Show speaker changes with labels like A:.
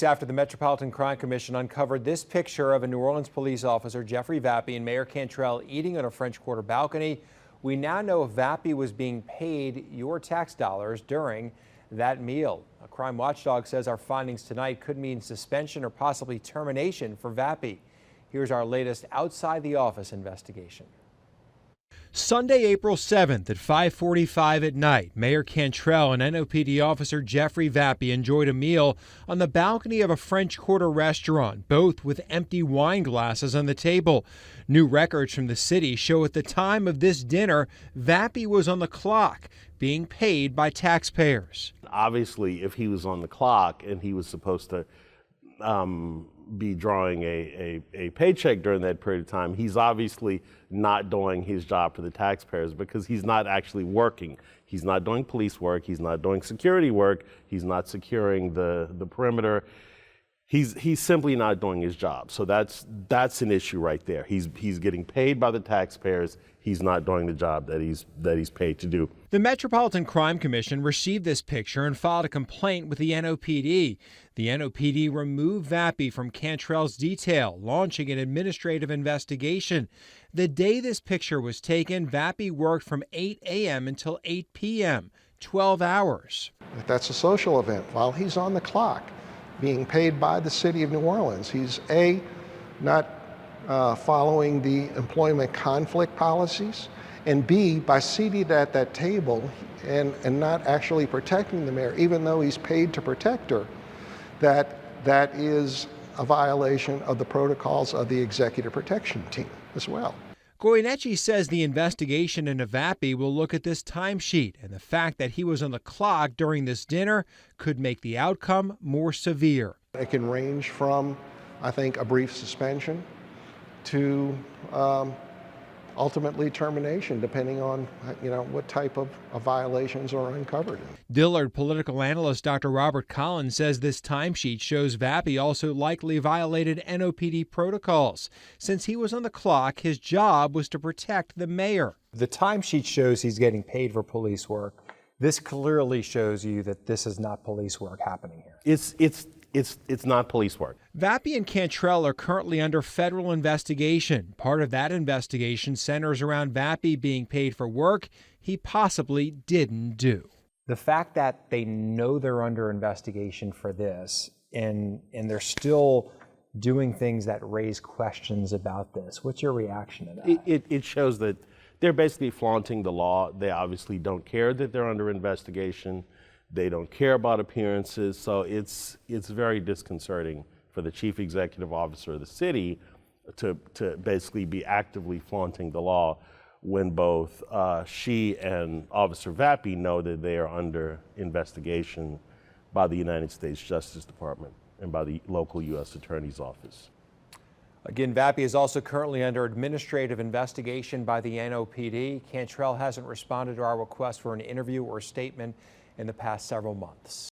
A: After the Metropolitan Crime Commission uncovered this picture of a New Orleans police officer, Jeffrey Vappie, and Mayor Cantrell eating on a French Quarter balcony, we now know Vappie was being paid your tax dollars during that meal. A crime watchdog says our findings tonight could mean suspension or possibly termination for Vappie. Here's our latest outside the office investigation. Sunday, April 7th at 5:45 at night, Mayor Cantrell and NOPD officer Jeffrey Vappie enjoyed a meal on the balcony of a French Quarter restaurant, both with empty wine glasses on the table. New records from the city show at the time of this dinner, Vappie was on the clock, being paid by taxpayers.
B: Obviously, if he was on the clock and he was supposed to be drawing a paycheck during that period of time, he's obviously not doing his job for the taxpayers because he's not actually working. He's not doing police work. He's not doing security work. He's not securing the perimeter. He's simply not doing his job. So that's an issue right there. He's getting paid by the taxpayers. He's not doing the job that he's paid to do.
A: The Metropolitan Crime Commission received this picture and filed a complaint with the NOPD. The NOPD removed Vappie from Cantrell's detail, launching an administrative investigation. The day this picture was taken, Vappie worked from 8 a.m. until 8 p.m., 12 hours.
C: That's a social event while he's on the clock, being paid by the city of New Orleans. He's not following the employment conflict policies, and B, by seated at that table and not actually protecting the mayor, even though he's paid to protect her, that is a violation of the protocols of the executive protection team as well.
A: Goyeneche says the investigation into Vappie will look at this timesheet, and the fact that he was on the clock during this dinner could make the outcome more severe.
C: It can range from, I think, a brief suspension to ultimately termination, depending on what type of violations are uncovered.
A: Dillard political analyst Dr. Robert Collins says this timesheet shows Vappie also likely violated NOPD protocols. Since he was on the clock, his job was to protect the mayor. The timesheet shows he's getting paid for police work. This clearly shows you that this is not police work happening here.
B: It's not police work.
A: Vappie and Cantrell are currently under federal investigation. Part of that investigation centers around Vappie being paid for work he possibly didn't do. The fact that they know they're under investigation for this and they're still doing things that raise questions about this, what's your reaction to that?
B: It shows that they're basically flaunting the law. They obviously don't care that they're under investigation. They don't care about appearances, so it's very disconcerting for the chief executive officer of the city to basically be actively flaunting the law when both she and Officer Vappie know that they are under investigation by the United States Justice Department and by the local U.S. Attorney's Office.
A: Again, Vappie is also currently under administrative investigation by the NOPD. Cantrell hasn't responded to our request for an interview or statement in the past several months.